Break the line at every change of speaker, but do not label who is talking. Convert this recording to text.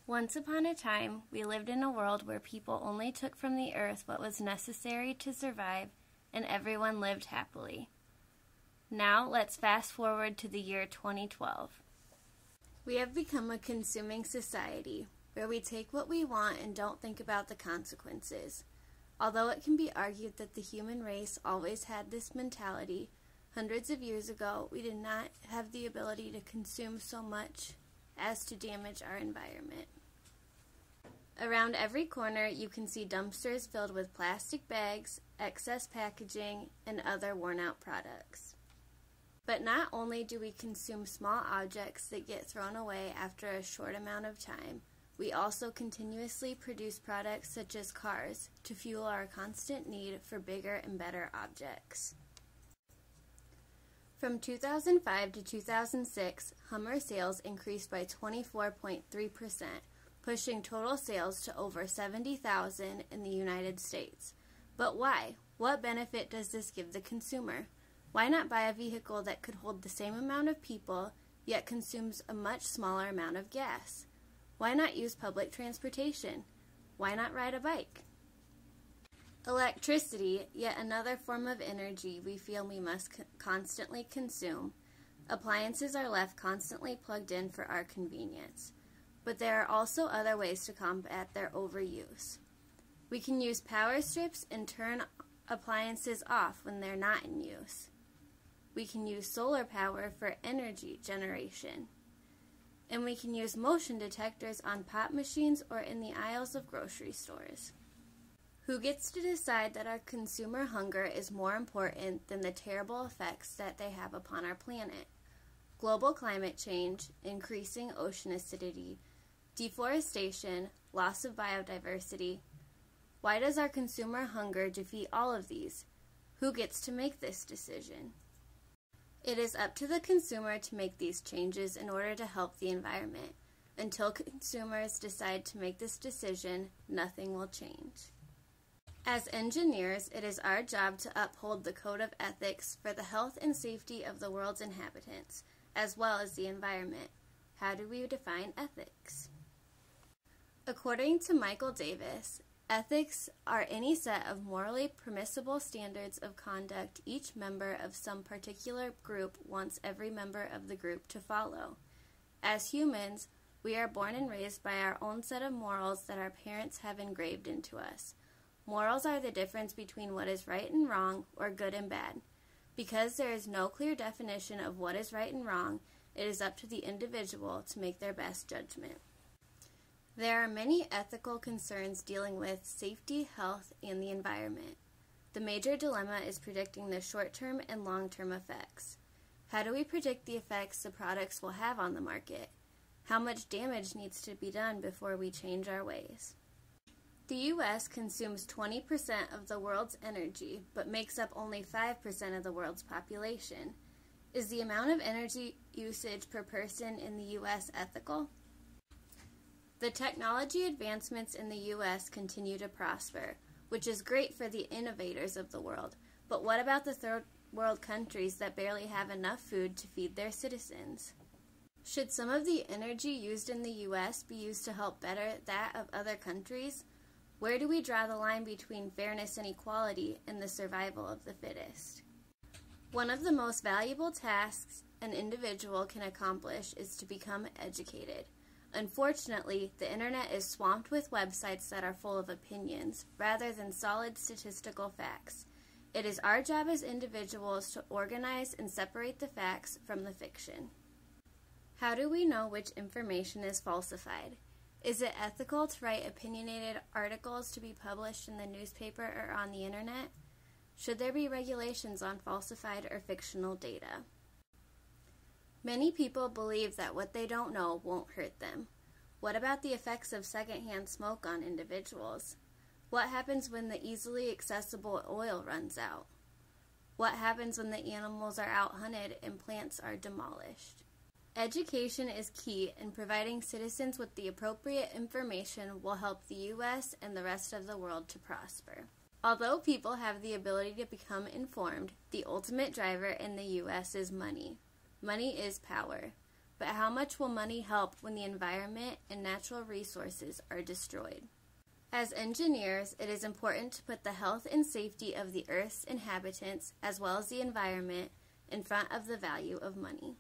Once upon a time, we lived in a world where people only took from the earth what was necessary to survive, and everyone lived happily. Now, let's fast forward to the year 2012. We have become a consuming society, where we take what we want and don't think about the consequences. Although it can be argued that the human race always had this mentality, hundreds of years ago, we did not have the ability to consume so much as to damage our environment. Around every corner, you can see dumpsters filled with plastic bags, excess packaging, and other worn-out products. But not only do we consume small objects that get thrown away after a short amount of time, we also continuously produce products such as cars to fuel our constant need for bigger and better objects. From 2005 to 2006, Hummer sales increased by 24.3%, pushing total sales to over 70,000 in the United States. But why? What benefit does this give the consumer? Why not buy a vehicle that could hold the same amount of people, yet consumes a much smaller amount of gas? Why not use public transportation? Why not ride a bike? Electricity, yet another form of energy we feel we must constantly consume. Appliances are left constantly plugged in for our convenience. But there are also other ways to combat their overuse. We can use power strips and turn appliances off when they're not in use. We can use solar power for energy generation. And we can use motion detectors on pop machines or in the aisles of grocery stores. Who gets to decide that our consumer hunger is more important than the terrible effects that they have upon our planet? Global climate change, increasing ocean acidity, deforestation, loss of biodiversity. Why does our consumer hunger defeat all of these? Who gets to make this decision? It is up to the consumer to make these changes in order to help the environment. Until consumers decide to make this decision, nothing will change. As engineers, it is our job to uphold the code of ethics for the health and safety of the world's inhabitants, as well as the environment. How do we define ethics? According to Michael Davis, ethics are any set of morally permissible standards of conduct each member of some particular group wants every member of the group to follow. As humans, we are born and raised by our own set of morals that our parents have engraved into us. Morals are the difference between what is right and wrong, or good and bad. Because there is no clear definition of what is right and wrong, it is up to the individual to make their best judgment. There are many ethical concerns dealing with safety, health, and the environment. The major dilemma is predicting the short-term and long-term effects. How do we predict the effects the products will have on the market? How much damage needs to be done before we change our ways? The U.S. consumes 20% of the world's energy, but makes up only 5% of the world's population. Is the amount of energy usage per person in the U.S. ethical? The technology advancements in the U.S. continue to prosper, which is great for the innovators of the world. But what about the third world countries that barely have enough food to feed their citizens? Should some of the energy used in the U.S. be used to help better that of other countries? Where do we draw the line between fairness and equality and the survival of the fittest? One of the most valuable tasks an individual can accomplish is to become educated. Unfortunately, the internet is swamped with websites that are full of opinions, rather than solid statistical facts. It is our job as individuals to organize and separate the facts from the fiction. How do we know which information is falsified? Is it ethical to write opinionated articles to be published in the newspaper or on the internet? Should there be regulations on falsified or fictional data? Many people believe that what they don't know won't hurt them. What about the effects of secondhand smoke on individuals? What happens when the easily accessible oil runs out? What happens when the animals are out-hunted and plants are demolished? Education is key, and providing citizens with the appropriate information will help the U.S. and the rest of the world to prosper. Although people have the ability to become informed, the ultimate driver in the U.S. is money. Money is power. but how much will money help when the environment and natural resources are destroyed? As engineers, it is important to put the health and safety of the Earth's inhabitants, as well as the environment, in front of the value of money.